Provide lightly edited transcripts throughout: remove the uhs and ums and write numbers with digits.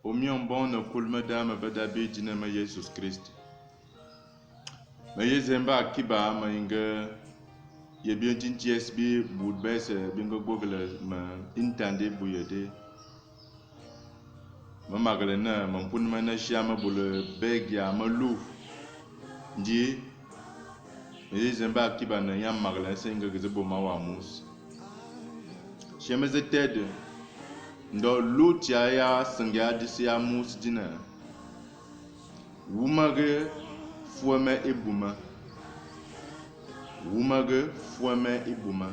O mion bon na kulma dama bada be jina ma Jesus Christ. Ma yezemba kiba ma inga ye bien tinties bi bud bese bingo gogla ma intande buyede. Ma magale na ma punma na shama bule begya ma lu. Ndi ma yezemba kiba na yam magale senga gizebo ma wa mus. Shema zeted ndo lutia ya sengya disi ya mus dina. Wumage fuame ibuma. Wumage fuame ibuma.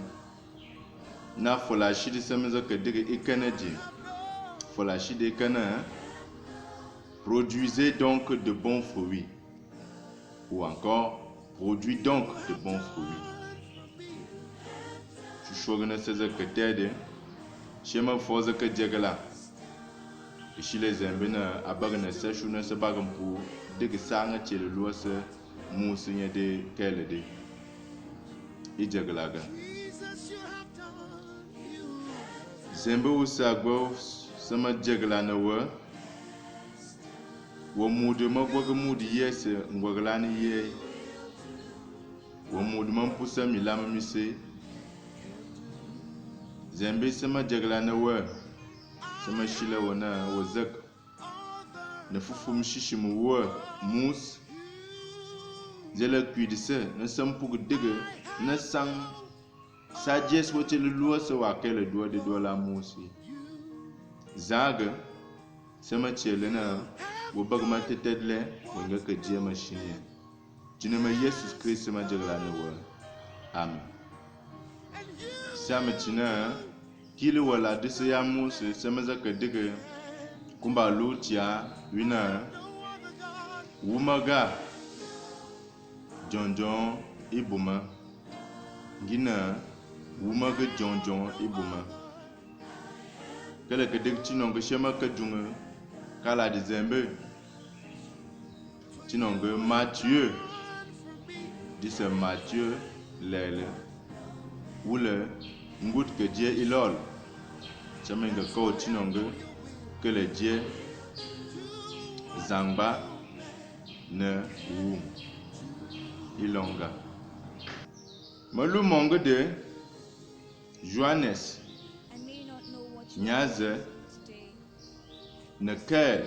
Na fola shidi semeza ke dige ikeneji. Fola shidi ikene. Produisez donc de bons fruits. Ou encore, produis donc de bons fruits. Chushogene seze ke tede. Shema foze ke djegela. Ishile zembe na abagana seshu na sebagam pu dige sanga chele luase musu nye de kele de. Ijegelaga. Zembe usagbo sama djegela na wa mudu magwaga mudu yese ngwaglani ye. Wa mudu mampusa milama mise. Zembe sama djegela na sama shila wana wazak na fufum shishimu mus zela kuidise na sampugu dige na sang sajes wote lulua sa wakele dua de dua la musi zaga sama chele na wabagma tetedle wenga ka jia mashine jina ma Jesus Christ sama djegela na amen sama china kili wala disi ya musu semeza ke dige kumba lutia wina wumaga jonjon ibuma gina wumaga jonjon ibuma kala ke dige chinongo shema ka junga kala de zembe chinongo Matthieu dise Matthieu lele wule ngut ke die ilol chamenga ko chinonge ke le die zangba ne wu ilonga malu monge de Johannes nyaze ne kel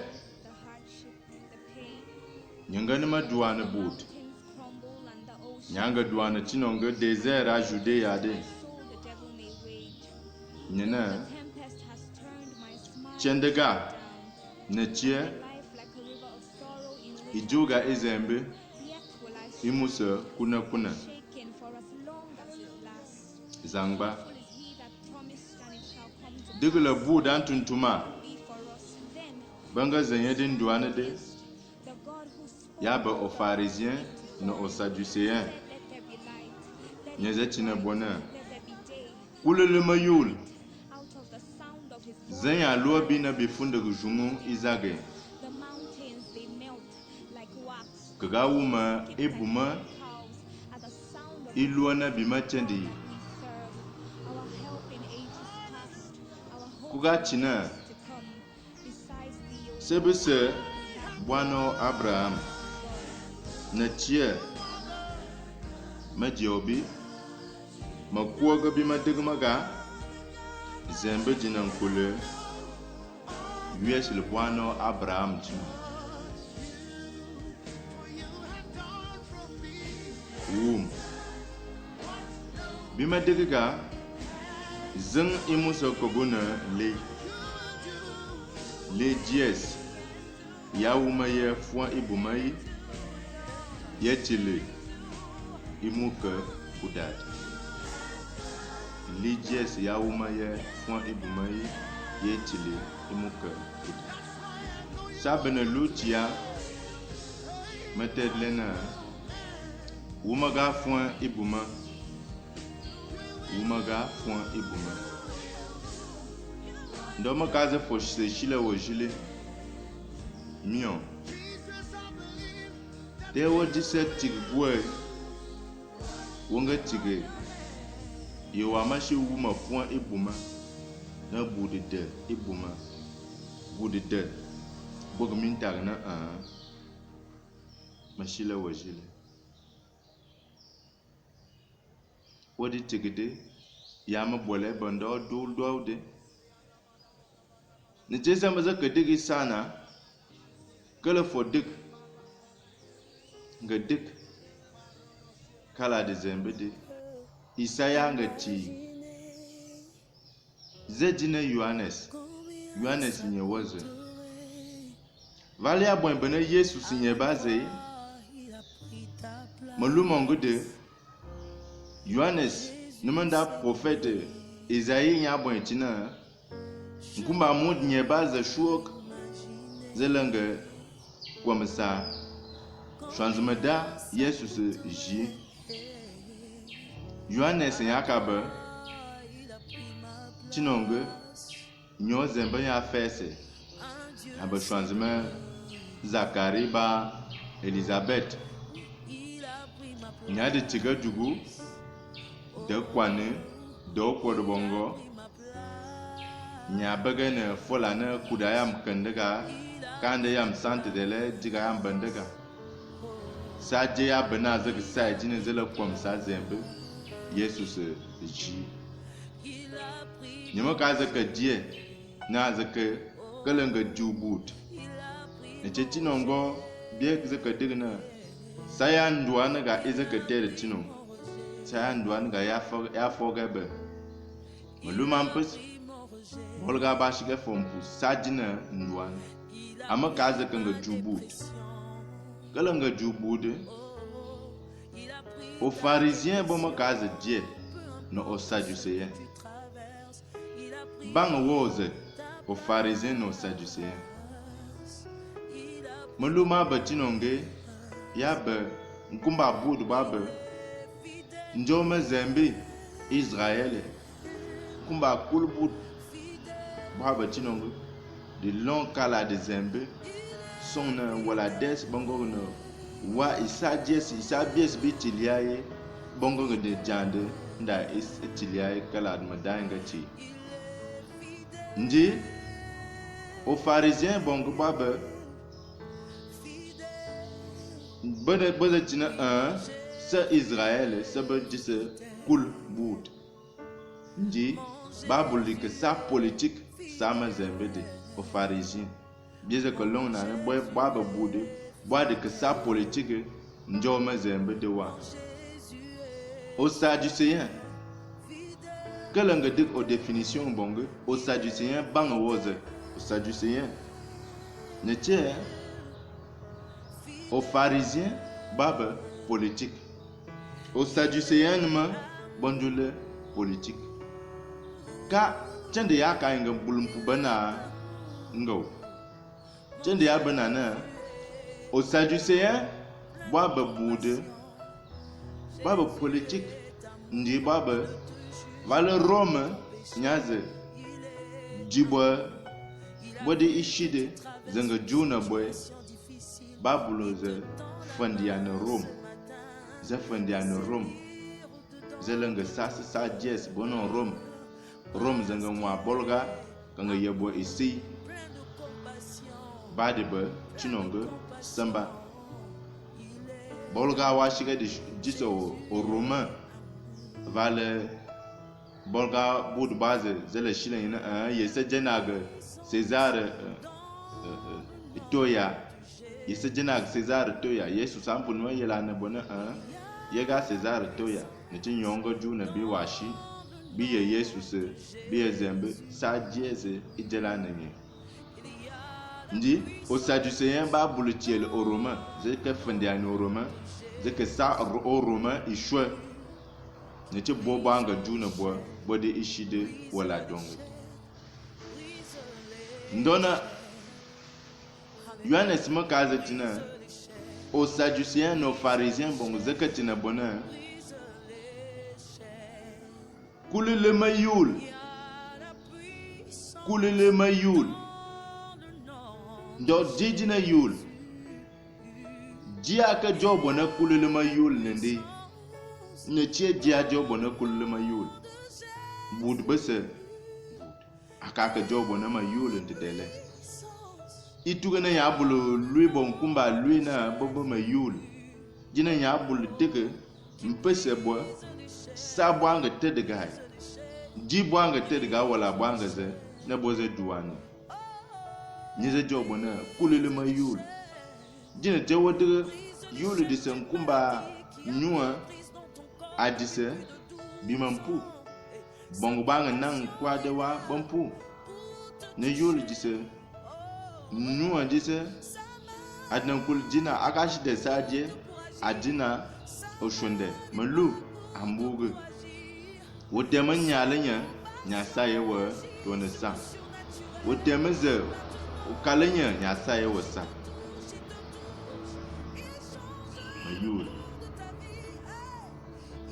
nyanga ne maduane but nyanga duane chinonge désert a Judea de Nena Chendega Nechie Ijuga Izembe Imusa Kuna Zangba Digula Budan Tuntuma Banga Zenyedin Douane de Yaba aux pharisiens no aux sadducéens Nyezetina Bona Kulele Mayul Zenya lua bina bifunda gujungu izage. Kagawuma ibuma iluana bima chendi. Kugachina sebese bwano Abraham na chia majiobi makuaga bima digmaga zembe jina nkule le bwano Abraham jina bima digiga zeng imuso koguna le dies ya wuma ye fwa ibumai ye chile imuka kudad Lijes ya wuma ye fwa ibumai ye chile imuka kudad sabene lutia metedlena wuma ga fwa ibuma ndoma kaze foshise shile wo jile mion dewo 17 tigwe wonga tige yewa mashi wuma fwa ibuma na budede ibuma budede bog min tag na mashila wajile wadi tigide yama bole bando dul dowde ni jesa maza ka digi sana kala fo dig nga dig kala de zembe de isaya nga ti zedina Yohanes nye wazo vali abon bana Yesu sinye baze malumongo de Yohanes numanda prophète Isaïe nya bon tina nkumba mud nye baze shuok zelanga comme ça changement Yesu se ji Yohanes yakaba tinongo nyo zemba ya fese aba changement Zakari ba Elizabeth nya de tiga dugu de kwane do kodo bongo nya bagane folana kudayam kandaga kande yam sante dele diga yam bandaga saje ya bana zaga sai jinin zala kwam sa zembe Yesu se ji nyama ka zaka die na zaka kalanga jubut ne chetinongo biek zaka digna sayan duana ga izaka tere tino sayan duana ga ya foga be mulumampus bolga bashiga fompu sajina nduana ama ka zaka nga jubut kalanga jubude aux pharisiens bon ka za die no aux sadducéens bang woze aux pharisiens no sadducéens muluma batinonge ya ba nkumba budu baba njoma zembi Israël nkumba kulbut baba tinonge de long kala de zembe son wala des bongo no wa isa bies bitiliaye bongo de jande nda itiliaye kala de madanga chi ndi aux pharisiens bongo baba bada tina sa Israël sa ba dise kul bout ndi babuli que sa politique sa mazembe de aux pharisiens biese que l'on a boy baba boude bois de que sa politique njo mazembe de wa aux sadducéens que l'on dit aux définitions bongo aux sadducéens bang woze aux sadducéens ne tient aux pharisiens baba politique aux sadducéens ma bondule politique ka tende ya ka ngam bulumpu bana ngaw tende ya bana na aux sadducéens baba boude baba politique ndi baba vale Rome nyaze jibwa bode ishide zanga juna boy babulo ze fandiana Rome ze fandiana Rome zelanga sasa sa jes bono Rome zanga mwa bolga kanga yebo isi bade ba chinonga samba bolga wa shiga de jiso o romain vale bolga bud base zele shilen yesa jenaga César toya yesa jenaga César toya Yesu sampu no yela na bona yega César toya ne tin yongo juna bi washi bi Yesu se bi zembe sa jeze idela nanye ndi aux sadducéens ba bulutiel au romain zeke fandiani au romain zeke sa au romain ishwe ne ti bobanga juna bode ishide wala dongo ndona Yohanes makaza tina aux sadducéens nos pharisiens bongo zeke tina bona kulele mayul ndo jijina yul jia ka jobo na kulele mayul nende ne tie jia jobo na kulele mayul bud bese aka ka jobo na mayul ndele Itu na ya bulu lui bon kumba lui na bobo mayul. Jina ya bulu deke mpese bo sa bwanga tedega. Ji bwanga tedega wala bwanga ze na boze duwani. Nize jobo na kulele mayul. Jina te wodege yulu dise kumba nyua adise bimampu. Bongo banga nang kwa dewa bompu. Ne yulu dise nyua dise adnan kul jina akashi de sadie adina oshonde malu ambuge wotema nyalanya nya saye wa to ne sa wotema ze ukalanya nya saye wa sa mayul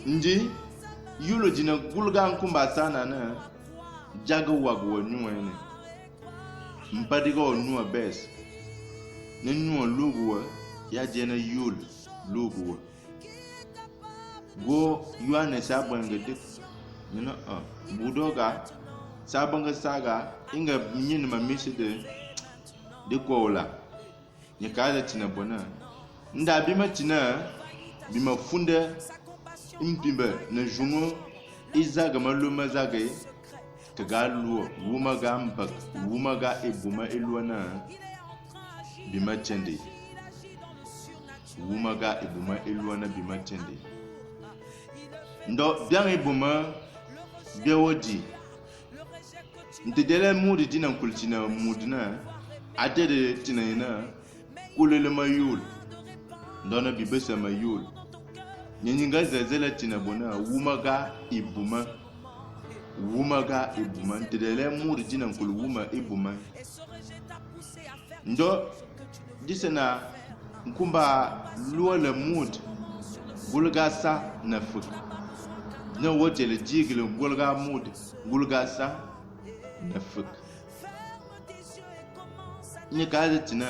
nji yulo jina gulga nkumba sana na jago wagwo nyua ne mpadigo nuwa bes ne nuwa luguwa ya jena yul luguwa go yuane sabanga dik nina budoga sabanga saga inga nyin ma misi de kola ni kaza tina bona nda bima tina bima funde impimbe na jungo izaga maluma zage kaga luo wumaga mbak wumaga ebuma elwana bima chende wumaga ebuma elwana bima chende ndo bien ebuma biawodi ntedele mudi dina kultina mudna adede tinayna kulele mayul ndona bibesa mayul nyenyinga zezela tina bona wumaga ebuma ntedele mudi dina kul wuma ebuma ndo disena nkumba luole mud gulga sa na fuk na wotele jigile gulga mud gulga sa na fuk ni kaze tina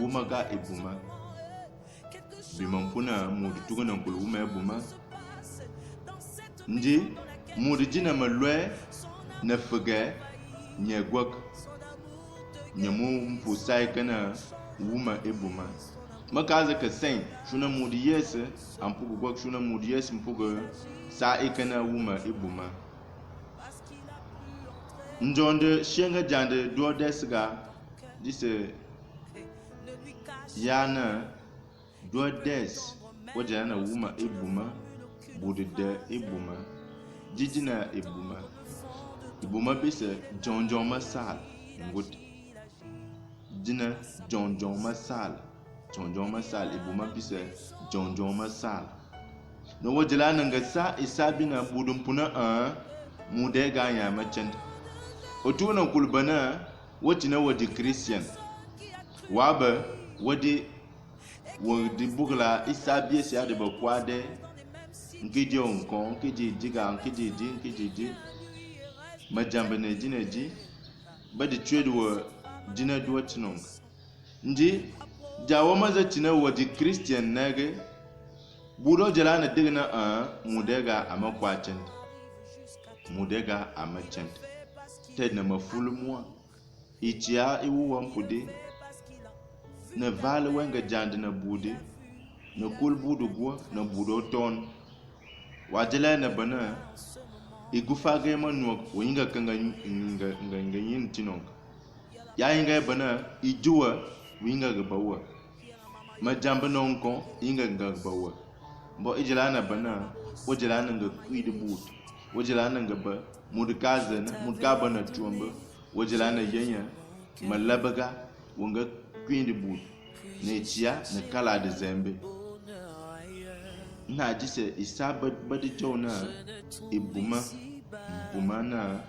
wumaga ebuma bimampuna mud tugana kul wuma ebuma ndi mud dina malwe na fuge nyegwak nyamu mpusai kana wuma ebuma makaza ka sen shuna mudi yes ampugo gwak shuna mudi yes mpugo sa ikana wuma ebuma njonde shenga jande do desga dise yana do des wajana wuma ebuma budde ebuma jijina ebuma bise jonjon masal ngut dina jonjon masal ebuma bise jonjon masal no wajala nanga sa isabina budum puna mude ga ya machand otuna kulbana watina wadi christian waba wadi bugla isabiye sia de bakwade nkije onkon nkije diga nkije majamba ne jineji badi trade wo dina duwa tinong ndi jawo maza tina wadi christian nage budo jalana digna mudega amachend ted na mafulumwa itia iwu wampude na vale wenga jande na bude na kul budu gwa na budo ton wajala na bana igufa ga manu winga kanga nga yin tinong ya inga bana ijuwa winga ga bawa majamba nonko inga ga bawa bo ijilana bana wajilana nga kwidi but wajilana nga ba mudka na tuamba wajilana yenya malabaga wanga kwidi but ne chia na kala de zembe na jise isaba badi jona ibuma na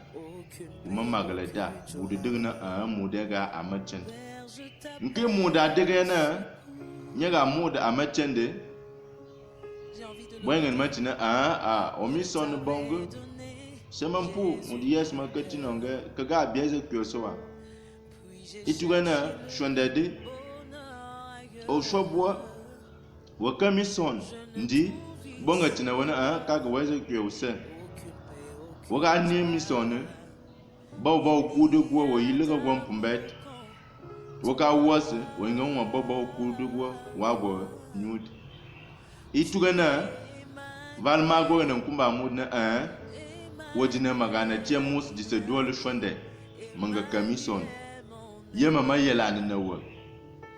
uma magalada budu digna mudega amachan nke muda diga na nyaga muda amachande bwengen machina omison bongo semampu mudi yes makati nonga kaga bieze kyosowa itugana shondade o shobwa wakamison ndi bonga tina wana kaga weze kyose waga ni misone baw kude gwo wo yilega gwam pumbet waka wose wenga wa baba ku dugo wago nyud itugana val mago na kumba mudna wajina magana tie mus dise dole shonde manga kamison yema mayela na wa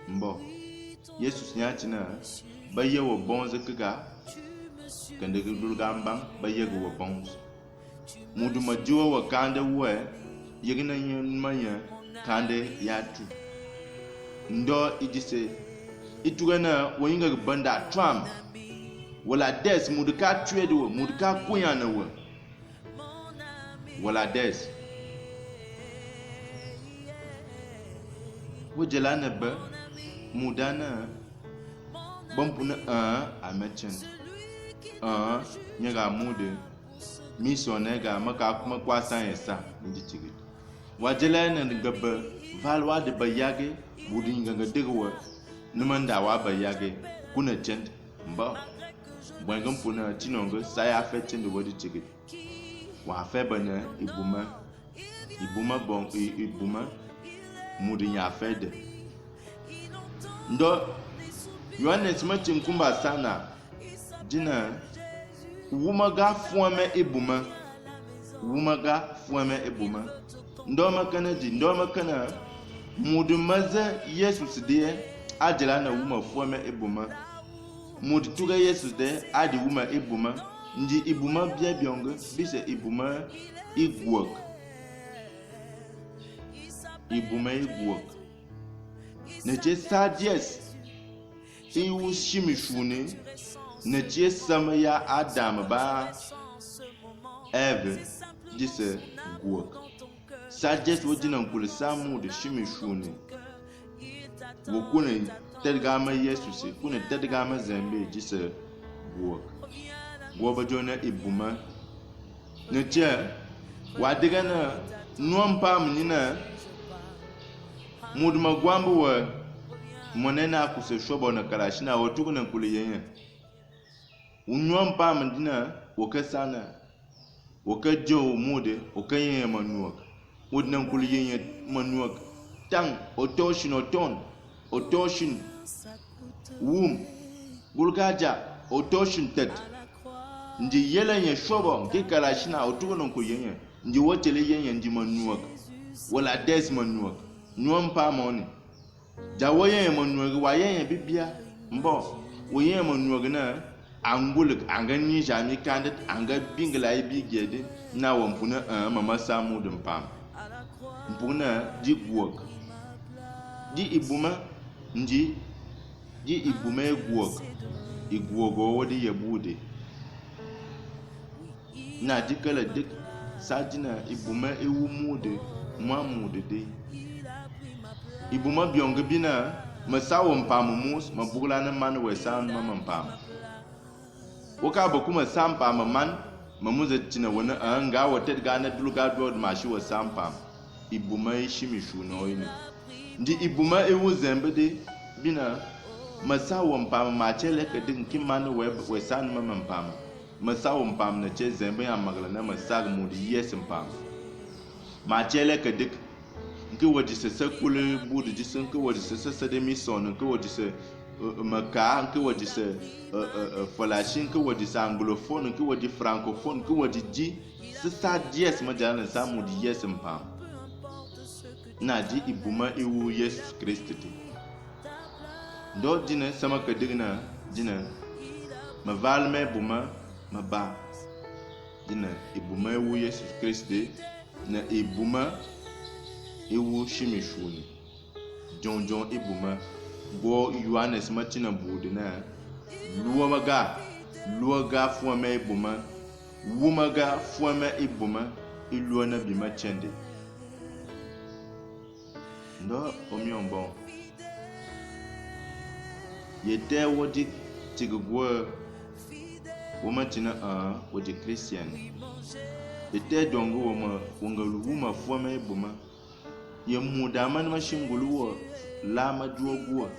mbo yesus nyatina baye wo bonze kaga kande dulga mbang baye wo bonze mudu majuwa wa kande we yigina manya kande yatu ndo idise itugana woyinga banda tram wala des mudu ka twedo mudu ka kuyana wa wala des wajalana ba mudana bompuna a mechen nyaga mude misone ga maka kuma kwasa yesa ndi tigi wajalana ngaba valwa de bayage budin ganga digwa numanda wa bayage kuna chend mba bwangam puna tinongo saya fe chend wodi tigi wa fe bana ibuma bon ibuma mudin ya fe de ndo Yohanes machin kumba sana jina wumaga fuame ibuma ndo makana mudu maza yesus de ajala na wuma fuame ibuma mudu tuga yesus de adi wuma ibuma ndi ibuma bia biongo bise ibuma igwok ne je sadies iwu shimishune na je sama ya adam ba eve dise gwok sadies wajina kul samu de shimishune wokune tedgama yesus kuna tedgama zambe dise gwok gwoba jona ibuma ne je wadiga na nuampam nina muduma gwambu wa monena kuse shobo na kalashina otuku na kuliyenye unwam pa mandina wakasana wakajo mude wakayenye manuak udna kuliyenye manuak tang otoshin wum gulgaja otoshin tet ndi yelenye shobo nke kalashina otuku na kuliyenye ndi wotele yenye ndi manuak wala des manuak nwam pa moni jawoye manuag waye bibia mbo woye manuag na anguluk angani jami kandet anga bingla ibi gede na wampuna mama samu dum pam mpuna di guok di ibuma ndi di ibuma guok iguogo wodi yabude na dikala dik sajina ibuma ewu mude mamude de ibuma bionga bina masawo mpamu mus mabugla na man wesan mamampam waka bakuma sampa maman mamuza tina wana nga wotet gana dulga do mashi wasampam ibuma shimishu noyini ndi ibuma ewu zembede bina masawo mpam machele kedin kiman wesan mamampam masawo mpam na che zembe ya magla na masag mudi yesampam machele kedik nke wadi se kule budu jisen nke wadi se de mission nke wadi se maka nke wadi se falashin nke wadi se anglophone nke wadi francophone nke wadi ji se sa dies majana samu di yes mpam na di ibuma iwu yesus kristo ndo dina sama kadigna dina mavalme buma maba dina ibuma iwu yesus kristo na ibuma iwu shimishuni jonjon ibuma go Yohanes machina budina luwaga fuame ibuma wumaga fuame ibuma iluana bima chende ndo omiombo yete wodi tigugwa womachina wodi christian yete dongo woma wungaluwuma fuame ibuma yemuda man mashinguluwa la majuwa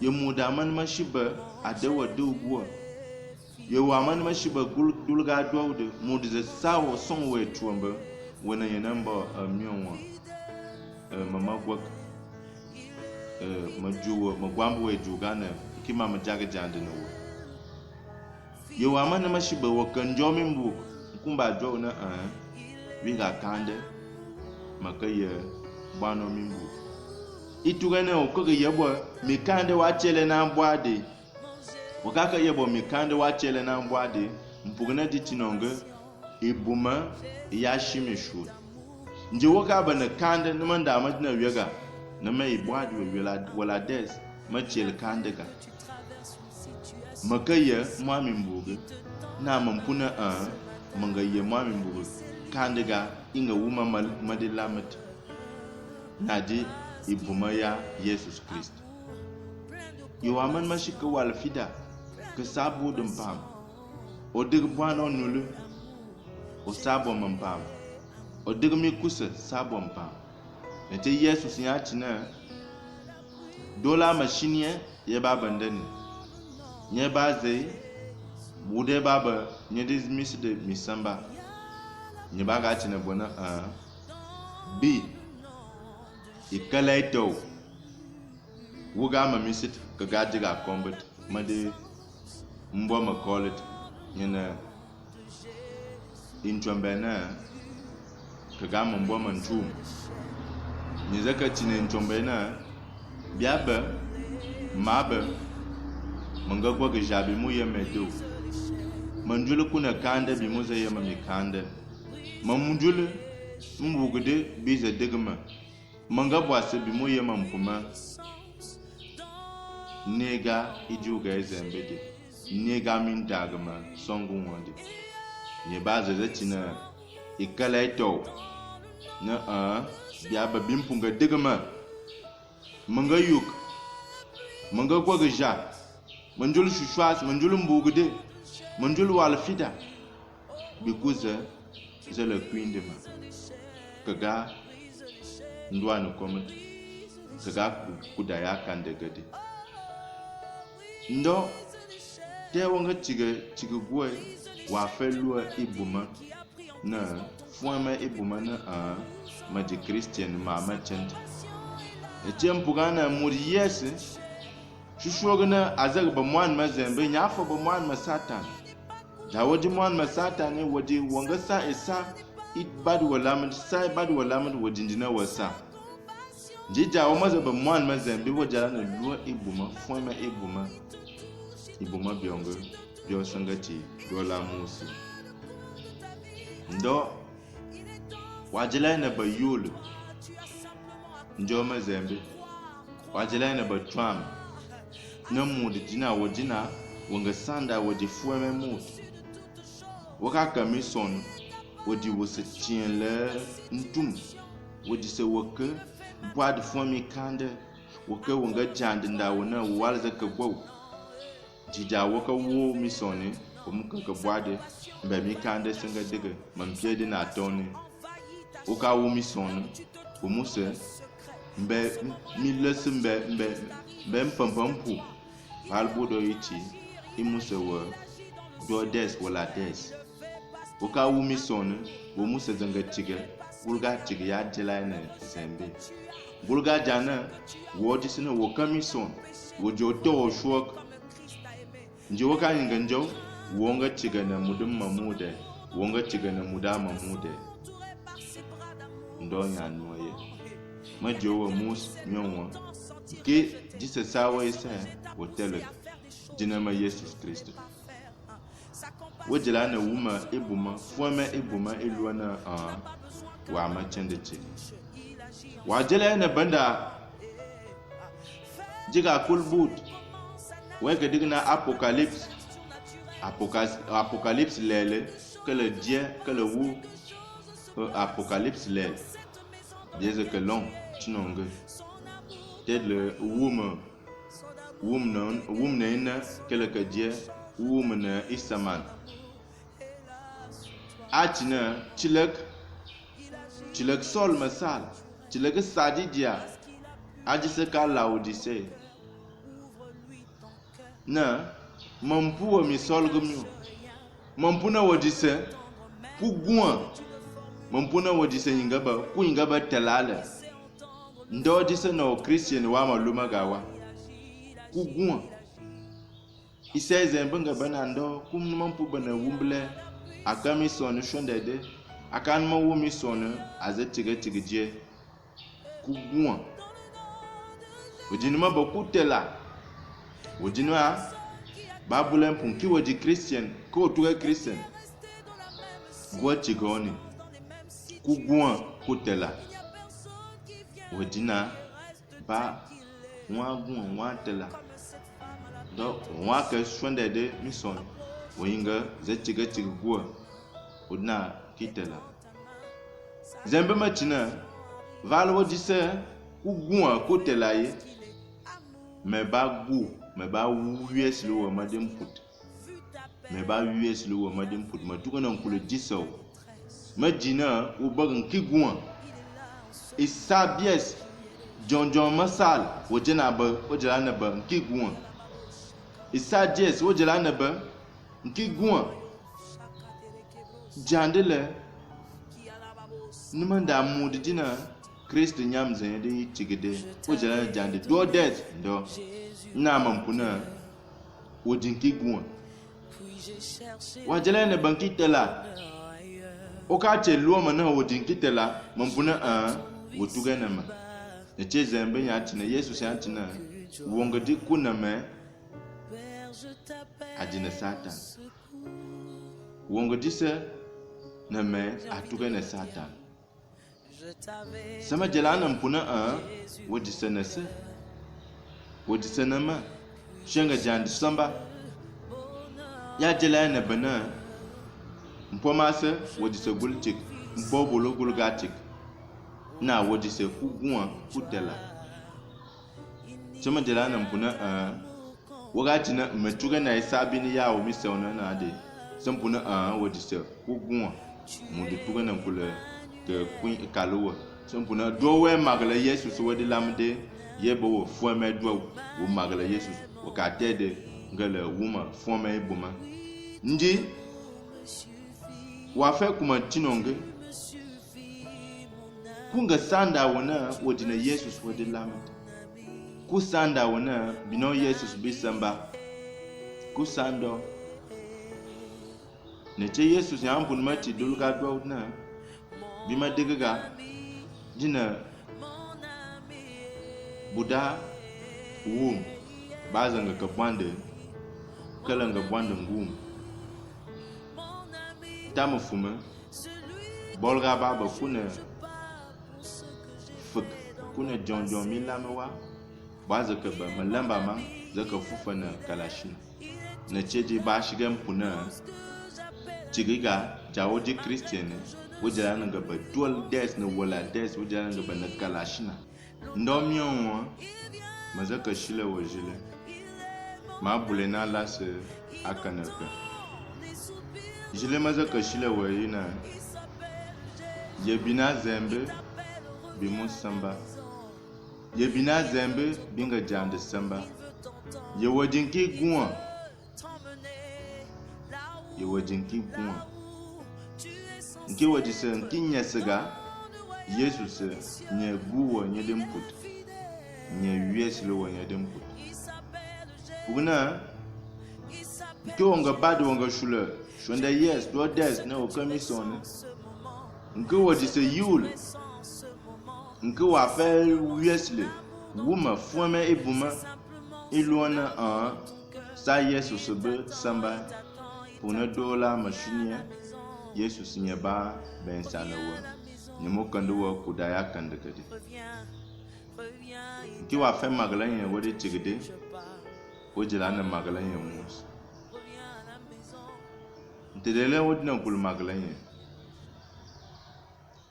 yemuda man mashiba adawa duwa yewa man mashiba dulga dwaude mudize sawo sonwe tuamba wana yenamba mionwa mama gwak ma juwa ma gwambu we jugana kima ma jaga jande no yo wa man ma shiba wa kan jomi mbu kumba jo na winga kande makaya bano mimbu itugane o ko yebo mi kande wa chele na mbwade wakaka yebo mi kande wa chele na mbwade mpugana di tinonga ibuma ya shimishu nje waka bana kande numa da madina wega na mai bwade wala des ma chele kande ga makaya mwami mbuge na mampuna mangaye mwami mbuge kande ga inga wuma madilamat naji ibuma ya Jesus Christ yo aman mashika wal fida ke sabo dum pam o dig bwano nulu o sabo man pam o dig mi kusa sabo pam ete Jesus ya tina dola mashiniye ya babandani nye baze bude baba nye dismiss de misamba nye baga tina bona bi ikalaito wuga ma misit ka gajiga combat made mbo ma call it nyana inchombena ka ga mbo ma ntum ni zaka tine inchombena biaba maba manga gwa ga jabi mu yemedo manjulu kuna kanda bi mu zai yama mi kanda mamunjulu mbugude biza digma manga bwase bi mu yema mpuma nega ijuga ezembede nega min dagma songu wonde ye baza zatina ikala ito na biaba bimpunga digma manga yuk manga gwaga ja manjulu shushwas manjulu mbugude manjulu walfida bikuza zela kwindema kaga ndwanu komet kaga kudaya kande gade ndo te wonga chiga gwe wa felua ibuma na fuama ibuma na maji Christian ma machant etem pugana muri yese shushogna azag ba mwan mazembe nyafa ba mwan masatan da waji mwan masatan ne waji wonga sa isa it badu walamad sai badu walamad wajinjina wasa jija wa maza ba mwan mazembe wajala na luwa ibuma fuama ibuma biongo bio sangati dola musi ndo wajala na ba yulu njo mazembe wajala na ba twam na mudi jina wajina wanga sanda waji fuama mutu wakaka mison waji wasa tienle ntum waji se waka bwad fuami kande waka wanga jande nda wana walza ka gwaw jija waka wo misoni omuka ka bwade mba mi kande senga diga mampiede na toni waka wo misoni omuse mbe mi lesi mbe mpampampu halbudo ichi imuse wa do des wala des waka wo misoni omuse zanga tiga bulga tiga ya jelaine zembe bulga jana wodi sina waka mison wojo to shwak njo ka nganjo wonga tiga na mudum mamude wonga tiga na muda mamude ndo nya noye majo wa mus nyonwa ke jisa sawa isa hotel jinama Jesus Christ wajela na wuma ibuma fuama ibuma ilwana wa machende chi wajela na banda jiga kulbut wega digna apocalypse lele kala dia kala wu apocalypse lele deze que long chinonge ted le wum na kala ka dia wum na isaman atina chilak sol masal chilak sadidia ajise ka laodise na mampu wa misol gumyo mampu na wodise pugwa mampu na wodise ingaba talala ndo disa no Christian wa maluma gawa ku gwa isa zembenga bana ndo kum man pu bana wumble akami sonu shondede akan ma wumi sonu azetiga tigje ku gwa wajinima bakutela wajinima babulen pun ki waji Christian ko tuga Christian gwa chigoni ku gwa kutela wajina ba wa tela do wa ka shonde de mission winga zetiga tigwa udna kitela zembe machina valwo dise ugwa kutela ye me ba US lo ma dem put me ba US lo ma dem put ma tuko nan kule diso ma jina u bagan kigwa isabies John masal wajena ba wajala na ba kigwa isajes wajala na ba kigwa jandele nimanda mudi dina Christ nyam zan de tigede wajala na jande do death do na mampuna wajin kigwa wajala na banki tela okache luoma na wajin kitela mampuna wotuga na ma eche zembe ya tina Yesu se antina wonga di kuna me ajina Satan wonga di se na me atuga na Satan sama jelana mpuna wodi se na se wodi se na ma shenga jandi samba ya jelana bana mpoma se wodi se gulchik mbobolo gulgatik na wodi se kugwa kutela chama jelana mpuna wagati na metuga na isabini yawo misona na ade sampuna wodi se kugwa mudu tuga na kule ke kuin kaluwa sampuna dowe magala Yesu so wodi lamde yebo wo fuame do wo magala Yesu wakatede ngala wuma fuame buma ndi wafe kuma tinonge kunga sanda wana wodina Yesus wodi lamde ku sanda wana bino Yesus bisamba ku sando neche Yesus yampun mati dulga dwawna bima digaga dina buda wum bazanga ka bwande kala nga bwande ngum tamu fuma bolga baba kuna John milamawa bazaka ba malamba ma zaka fufana kalashin na ceji ba shigan puna cigiga jawoji Christian wajana nga ba dual des na wala des wajana nga ba na kalashina ndomyo mazaka shile wajile ma bulena lase akanaka jile mazaka shile wayina yebina zembe bimusamba yebina zembe binga jande samba yewajinki guwa nke wajise nke nyesiga Yesu se nye guwa nye demput nye US lo nye demput uguna nke wonga badu wonga shule shonda yes do des na okamison nke wajise yul nke wa fe US le wuma fuame ibuma iluona sa Yesu sebe samba puna dola mashinia Yesu sinyaba ben sanawa nyemo kanduwa kudaya kandakade ki wa fe magalanye wodi tigide wojila na magalanye mus ntedele wodi na kul magalanye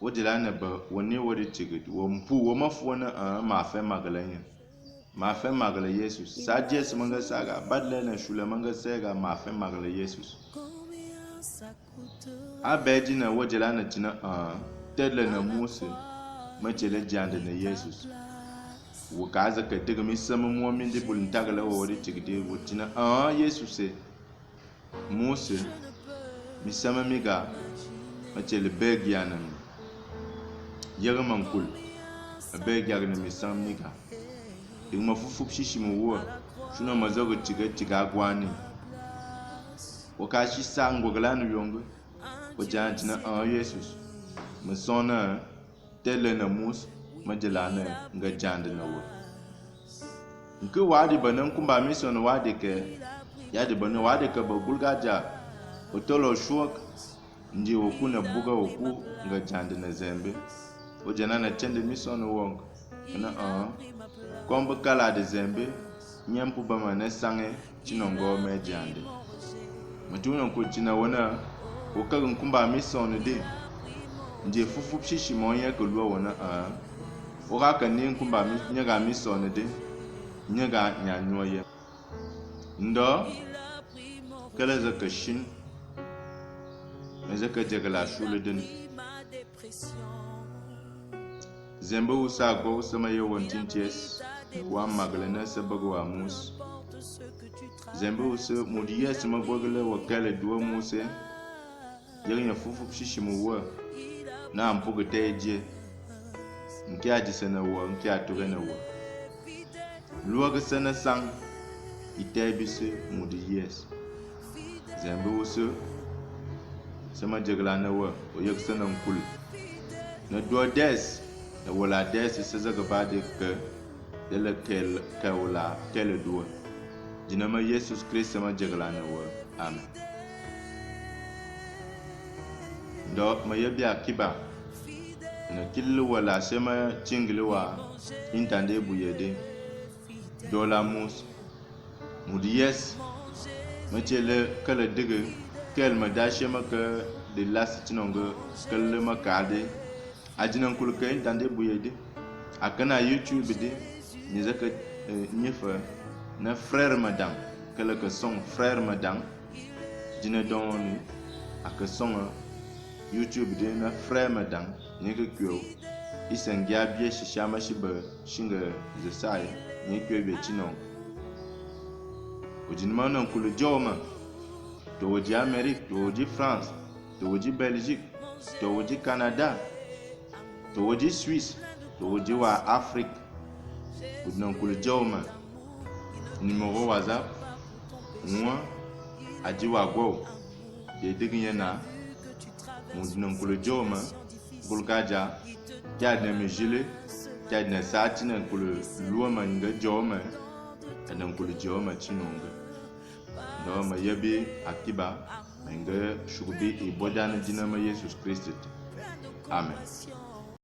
wojila na ba woni wodi tigide wo mpu wo mafuona ma fe magalanye ma fe magala Yesus sa jes manga saga badle na shula manga sega ma fe magala Yesus abeji na wajela na tina tedle na Mose machele jande na Yesus wakaza ka daga mi sama mo min de bulin tagala wori tigde wutina Yesus se Mose mi sama miga machele beg yana mi yaga mankul be gyag ne mi sam niga dig ma fufup shishi mu wo shuna ma zago tiga gwani o ka shi sa ngogla nu yongo o jan tina Jesus ma sona tele na mus ma jelana nga jande na wo nke wadi banan kumba mi sona wadi ke ya de banan wadi ke ba bulgaja o tolo shuak nji o kuna buga o ku nga jande na zembe o jana na tende mi sona wong na komba kala de zembe nyampu ba ma na sange chinongo me jande matuna ko china wona o ka kumba mi sona de nje fufup shishi mo ya ko luwa wona o ka kan ni kumba mi nyaga mi sona de nyaga nya nyoye ndo kala zaka shin zaka jagala shule din zembe usa go sama yewon tinches wa maglana sabago wa mus zembe usa mudiya sama gogale wa kala duwa muse yanya fufup shishi mu wa na ampuga teje nke aji sana wa nke atuga na wa luwaga sana sang itebise mudiyes zembe usa sama jagla na wa o yak sana nkul na do des na wala des se zaga bade ke de la kel wala kel do dinama Jesus Christ sama jagla na wa amen do ma yabi akiba na killu wala sema chinglu wa intande buyede do la mus mudiyes ma chele kala dige kel ma dashe maka de las tinongo kala makade ajinan kulka intande buyede akana YouTube de ni zaka nyefa na frère madame kala ka son frère madame dina don aka son YouTube de na frère madame ni ka kyo isan gabie shishama shiba shinga zesai ni kyo be chinon ojinma non kulu joma to woji Amerique to woji France to woji Belgique to woji Canada to woji Suisse to woji wa Afrique non kulu joma numéro WhatsApp moi aji wa go de dignya na non kulu joma bulgaja jadna me jile jadna satina kulu luoma nga joma nan kulu joma chinonga ndo ma yabi akiba nga shugubi ibodana dinama Jesus Christ amen